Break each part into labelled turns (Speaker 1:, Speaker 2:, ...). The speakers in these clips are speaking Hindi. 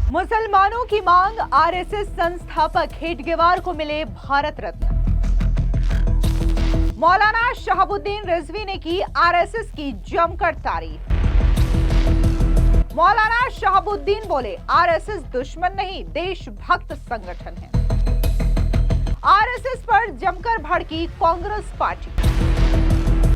Speaker 1: मुसलमानों की मांग, आरएसएस संस्थापक हेडगेवार को मिले भारत रत्न। मौलाना शहाबुद्दीन रिजवी ने की आरएसएस की जमकर तारीफ। मौलाना शहाबुद्दीन बोले, आरएसएस दुश्मन नहीं, देशभक्त संगठन है। आरएसएस पर जमकर भड़की कांग्रेस पार्टी।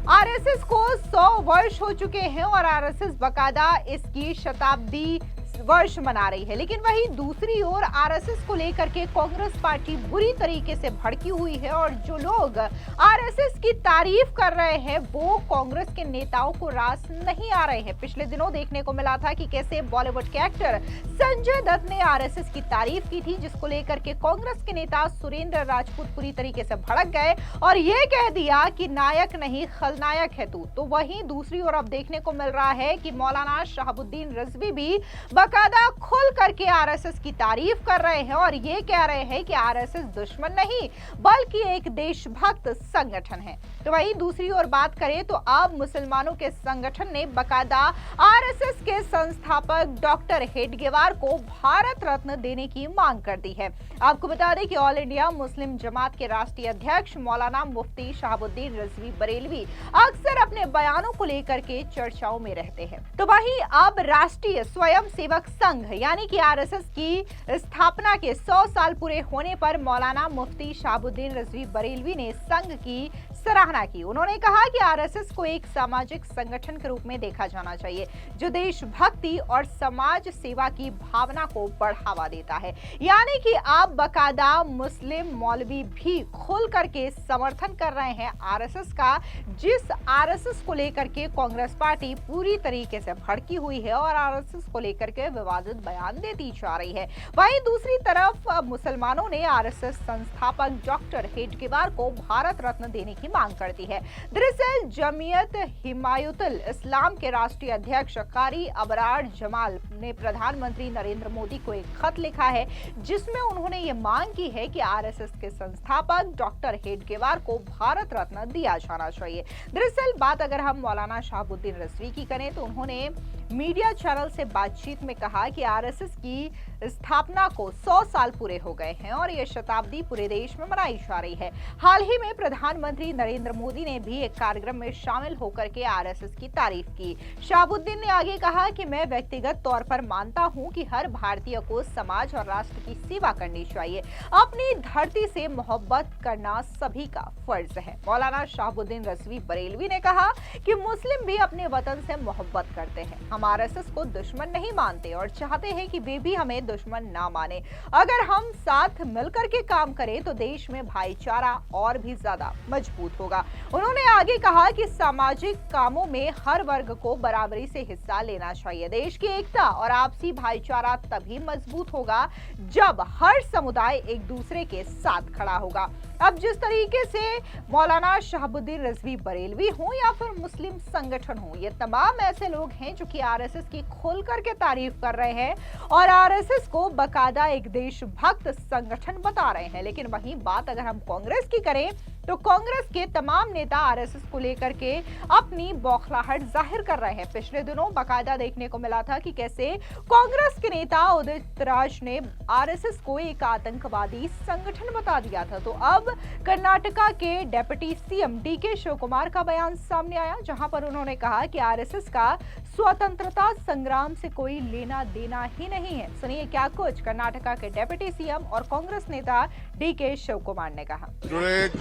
Speaker 1: आरएसएस को 100 वर्ष हो चुके हैं और आरएसएस बकायदा इसकी शताब्दी वर्ष मना रही है, लेकिन वहीं दूसरी ओर आरएसएस को लेकर के कांग्रेस पार्टी बुरी तरीके से भड़की हुई है और जो लोग आरएसएस की तारीफ कर रहे हैं वो कांग्रेस के नेताओं को रास नहीं आ रहे हैं। पिछले दिनों देखने को मिला था कि कैसे बॉलीवुड के एक्टर संजय दत्त ने आरएसएस की तारीफ की थी, जिसको लेकर के कांग्रेस के नेता सुरेंद्र राजपूत पूरी तरीके से भड़क गए और ये कह दिया कि नायक नहीं खलनायक है तू। तो वहीं दूसरी ओर अब देखने को मिल रहा है कि मौलाना शहाबुद्दीन रिजवी भी बकायदा खुल करके आरएसएस की तारीफ कर रहे हैं और ये कह रहे हैं कि आरएसएस दुश्मन नहीं बल्कि एक देशभक्त संगठन है। तो वहीं दूसरी ओर बात करें तो अब मुसलमानों के संगठन ने बकायदा आरएसएस के संस्थापक डॉक्टर हेडगेवार को भारत रत्न देने की मांग कर दी है। आपको बता दें कि ऑल इंडिया मुस्लिम जमात के राष्ट्रीय अध्यक्ष मौलाना मुफ्ती शहाबुद्दीन रिजवी बरेलवी अक्सर अपने बयानों को लेकर के चर्चाओं में रहते हैं। तो वहीं अब राष्ट्रीय स्वयं सेवक संघ यानी कि आरएसएस की स्थापना के 100 साल पूरे होने पर मौलाना मुफ्ती शहाबुद्दीन रिजवी बरेलवी ने संघ की सराहना की। उन्होंने कहा कि आरएसएस को एक सामाजिक संगठन के रूप में देखा जाना चाहिए जो देशभक्ति और समाज सेवा की भावना को बढ़ावा देता है। यानी कि अब बकायदा मुस्लिम मौलवी भी खुल करके समर्थन कर रहे हैं आरएसएस का, जिस आरएसएस को लेकर के कांग्रेस पार्टी पूरी तरीके से भड़की हुई है और आरएसएस को लेकर के विवादित बयान देती जा रही है। वहीं दूसरी तरफ मुसलमानों ने आरएसएस संस्थापक डॉक्टर हेडगेवार को भारत रत्न देने की मांग कर दी है। दरअसल जमीयत हिमायतुल इस्लाम के राष्ट्रीय अध्यक्ष कारी अबरार जमाल ने प्रधानमंत्री नरेंद्र मोदी को एक खत लिखा है जिसमें उन्होंने ये मांग की है कि आरएसएस के संस्थापक डॉक्टर हेडगेवार को भारत रत्न दिया जाना चाहिए। दरअसल बात अगर हम मौलाना शहाबुद्दीन रिजवी की करें तो उन्होंने मीडिया चैनल से बातचीत में कहा कि आरएसएस की स्थापना को 100 साल पूरे हो गए हैं और ये शताब्दी पूरे देश में मनाई जा रही है। हाल ही में प्रधानमंत्री नरेंद्र मोदी ने भी एक कार्यक्रम में शामिल होकर के आरएसएस की तारीफ की। शहाबुद्दीन ने आगे कहा कि मैं व्यक्तिगत तौर पर मानता हूं कि हर भारतीय को समाज और राष्ट्र की सेवा करनी चाहिए। अपनी धरती से मोहब्बत करना सभी का फर्ज है। मौलाना शहाबुद्दीन रिजवी बरेलवी ने कहा कि मुस्लिम भी अपने वतन से मोहब्बत करते हैं। हम आरएसएस को दुश्मन नहीं मानते और चाहते हैं कि वे भी हमें दुश्मन ना माने। अगर हम साथ मिलकर के काम करें तो देश में भाईचारा और भी ज्यादा मजबूत होगा। उन्होंने आगे कहा कि सामाजिक कामों में हर वर्ग को बराबरी से हिस्सा लेना चाहिए। देश की एकता और आपसी भाईचारा तभी मजबूत होगा जब हर समुदाय एक दूसरे के साथ खड़ा होगा। अब जिस तरीके से मौलाना शहाबुद्दीन रिजवी बरेलवी हो या फिर मुस्लिम संगठन हो, ये तमाम ऐसे लोग हैं जो कि आरएसएस की खुल करके तारीफ कर रहे हैं और आरएसएस को बकायदा एक देशभक्त संगठन बता रहे हैं। लेकिन वहीं बात अगर हम कांग्रेस की करें तो कांग्रेस के तमाम नेता आरएसएस को लेकर के अपनी बौखलाहट जाहिर कर रहे हैं। पिछले दिनों बकायदा देखने को मिला था कि कैसे कांग्रेस के नेता उदित राज ने आरएसएस को एक आतंकवादी संगठन बता दिया था। तो अब कर्नाटका के deputy CM DK Shiva Kumar का बयान सामने आया, जहां पर उन्होंने कहा कि आरएसएस का स्वतंत्रता संग्राम से कोई लेना देना ही नहीं है। सुनिए क्या कुछ कर्नाटका के डिप्टी सीएम और कांग्रेस नेता डीके शिव कुमार ने कहा।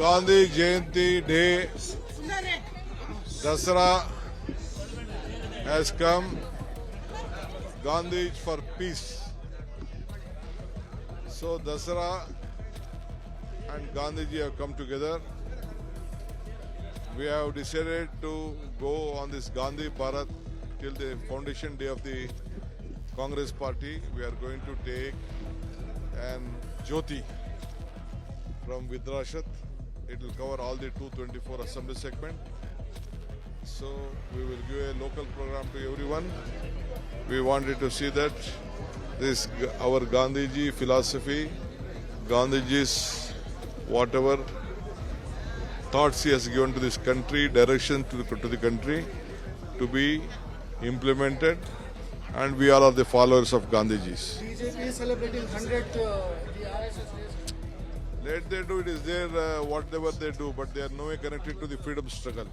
Speaker 2: गांधी जयंती day, Dasara has come. Gandhi for peace. So Dasara and Gandhiji have come together. We have decided to go on this Gandhi Bharat till the foundation day of the Congress party. We are going to take an Jyoti from Vidrashat. It will cover all the 224 assembly segment. So we will give a local program to everyone. We wanted to see that this our Gandhiji philosophy, Gandhiji's whatever thoughts he has given to this country, direction to the country to be implemented and we all are the followers of Gandhiji's.
Speaker 3: BJP is celebrating 100th, the RSS is.
Speaker 2: Let they do, it is their whatever they do, but they are no way connected to the freedom struggle.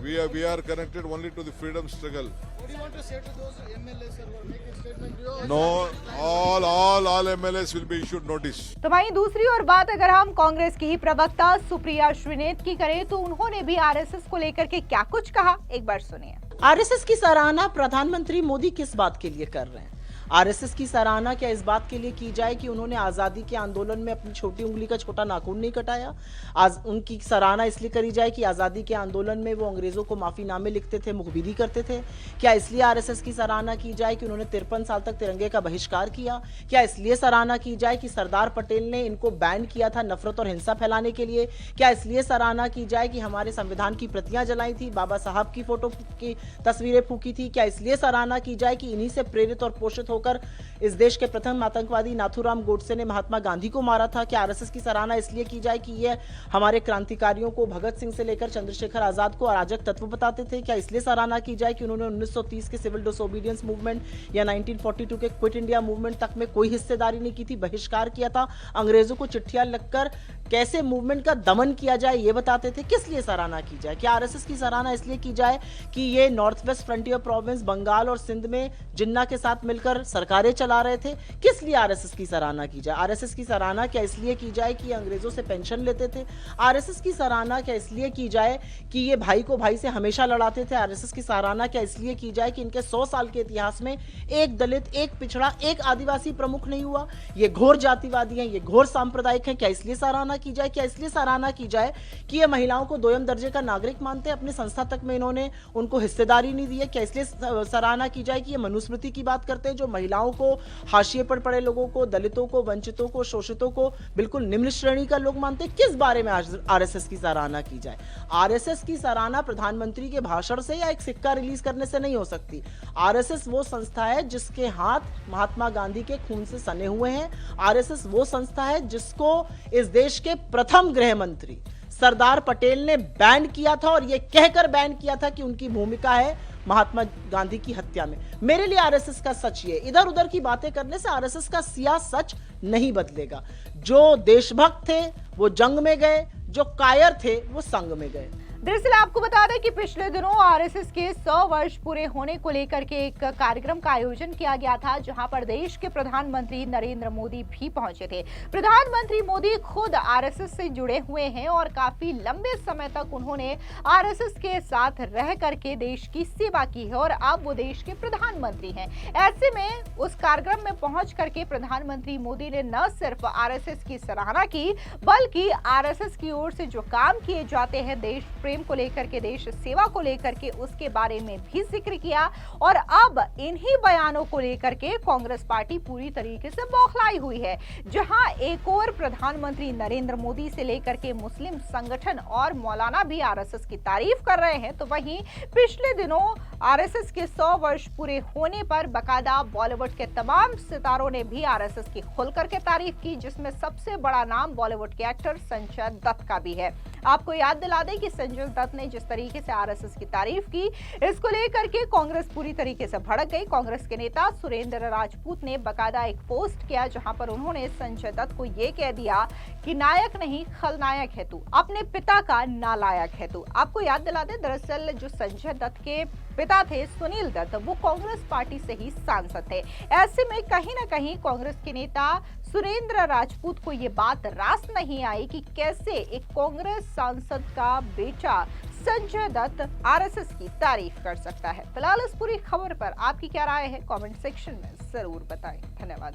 Speaker 2: We are connected only to the freedom struggle.
Speaker 3: What do you want to say to those MLAs who are making statement?
Speaker 2: No, all MLAs will be issued notice.
Speaker 1: तो वहीं दूसरी ओर बात अगर हम कांग्रेस की प्रवक्ता सुप्रिया श्रीनेत की करें तो उन्होंने भी आरएसएस को लेकर के क्या कुछ कहा, एक बार सुनिए।
Speaker 4: आरएसएस की सराहना प्रधानमंत्री मोदी किस बात के लिए कर रहे हैं? आरएसएस की सराहना क्या इस बात के लिए की जाए कि उन्होंने आजादी के आंदोलन में अपनी छोटी उंगली का छोटा नाखून नहीं कटाया? आज उनकी सराहना इसलिए करी जाए कि आजादी के आंदोलन में वो अंग्रेजों को माफीनामे लिखते थे, मुखबिरी करते थे? क्या इसलिए आरएसएस की सराहना की जाए कि उन्होंने 53 साल तक तिरंगे का बहिष्कार किया? क्या इसलिए सराहना की जाए कि सरदार पटेल ने इनको बैन किया था नफरत और हिंसा फैलाने के लिए? क्या इसलिए सराहना की जाए कि हमारे संविधान की प्रतियां जलाई थी, बाबा साहब की फोटो की तस्वीरें फूकी थी? क्या इसलिए सराहना की जाए कि इन्हीं से प्रेरित और पोषित होकर इस देश के प्रथम आतंकवादी नाथूराम गोडसे ने महात्मा गांधी को मारा था? क्या आरएसएस की सराहना इसलिए की जाए कि ये हमारे क्रांतिकारियों को भगत सिंह से लेकर चंद्रशेखर आजाद को अराजक तत्व बताते थे? क्या इसलिए सराहना की जाए कि उन्होंने 1930 के सिविल डिसोबीडियंस मूवमेंट या 1942 के क्विट इंडिया मूवमेंट तक में कोई हिस्सेदारी नहीं की थी, बहिष्कार किया था, अंग्रेजों को चिट्ठियां लिखकर कैसे मूवमेंट का दमन किया जाए ये बताते थे? किस लिए सराहना की जाए? क्या आरएसएस की सराहना इसलिए की जाए कि ये North West Frontier Province Bengal और सिंध में जिन्ना के साथ मिलकर सरकारें चला रहे थे? किस लिए आरएसएस की सराहना की जाए? आरएसएस की सराहना क्या इसलिए की जाए कि अंग्रेजों से पेंशन लेते थे? आरएसएस की सराहना क्या इसलिए की जाए कि ये भाई को भाई से हमेशा लड़ाते थे? आरएसएस की सराहना क्या इसलिए की जाए कि इनके 100 साल के इतिहास में एक दलित, एक पिछड़ा, एक आदिवासी प्रमुख नहीं हुआ? ये घोर जातिवादी हैं, ये घोर सांप्रदायिक हैं। क्या इसलिए सराहना की जाए? क्या इसलिए सराहना की जाए कि ये महिलाओं को दोयम दर्जे का नागरिक मानते हैं, अपने संस्था तक में इन्होंने उनको हिस्सेदारी नहीं दी है? क्या इसलिए सराहना की जाए कि ये मनुस्मृति की बात करते हैं, जो महिलाओं को, हाशिए पर पड़े लोगों को, दलितों को, वंचितों को, शोषितों को बिल्कुल निम्न श्रेणी का लोग मानते हैं? किस बारे में आरएसएस की सराहना की जाए? आरएसएस की सराहना प्रधानमंत्री के भाषण से या एक सिक्का रिलीज करने से नहीं हो सकती। आरएसएस वो संस्था है जिसके हाथ महात्मा गांधी के खून से सने हुए हैं। आरएसएस वो संस्था है जिसको इस देश के प्रथम गृह मंत्री सरदार पटेल ने बैन किया था और यह कहकर बैन किया था कि उनकी भूमिका है महात्मा गांधी की हत्या में। मेरे लिए आरएसएस का सच ये, इधर उधर की बातें करने से आरएसएस का सिया सच नहीं बदलेगा। जो देशभक्त थे वो जंग में गए, जो कायर थे वो संग में गए।
Speaker 1: दरअसल आपको बता दें कि पिछले दिनों आरएसएस के 100 वर्ष पूरे होने को लेकर के एक कार्यक्रम का आयोजन किया गया था, जहां पर देश के प्रधानमंत्री नरेंद्र मोदी भी पहुंचे थे। प्रधानमंत्री मोदी खुद आरएसएस से जुड़े हुए हैं और काफी लंबे समय तक उन्होंने आरएसएस के साथ रह करके देश की सेवा की है और अब वो देश के प्रधानमंत्री हैं। ऐसे में उस कार्यक्रम में पहुंच करके प्रधानमंत्री मोदी ने न सिर्फ आरएसएस की सराहना की, बल्कि आरएसएस की ओर से जो काम किए जाते हैं देश प्रेम को लेकर के, देश सेवा को लेकर के, उसके बारे में भी जिक्र किया। और अब इन्हीं बयानों को लेकर के कांग्रेस पार्टी पूरी तरीके से बौखलाई हुई है। जहां एक और प्रधानमंत्री नरेंद्र मोदी से लेकर के मुस्लिम संगठन और मौलाना भी आरएसएस की तारीफ कर रहे हैं, तो वहीं पिछले दिनों आरएसएस के 100 वर्ष पूरे होने पर बकायदा बॉलीवुड के तमाम सितारों ने भी आरएसएस की खुलकर के तारीफ की, जिसमें सबसे बड़ा नाम बॉलीवुड के एक्टर संजय दत्त का भी है। आपको याद दिला दें कि संजय दत्त ने जिस तरीके से आरएसएस की तारीफ की, इसको लेकर के कांग्रेस पूरी तरीके से भड़क गई। कांग्रेस के नेता सुरेंद्र राजपूत ने बकायदा एक पोस्ट किया, जहां पर उन्होंने संजय दत्त को यह कह दिया कि नायक नहीं खलनायक है तू, अपने पिता का नालायक है तू। आपको याद दिला दें, दरअसल जो संजय दत्त के पिता थे सुनील दत्त, वो कांग्रेस पार्टी से ही सांसद थे। ऐसे में कहीं ना कहीं कांग्रेस के नेता सुरेंद्र राजपूत को ये बात रास नहीं आई कि कैसे एक कांग्रेस सांसद का बेटा संजय दत्त आरएसएस की तारीफ कर सकता है। फिलहाल इस पूरी खबर पर आपकी क्या राय है, कमेंट सेक्शन में जरूर बताएं। धन्यवाद।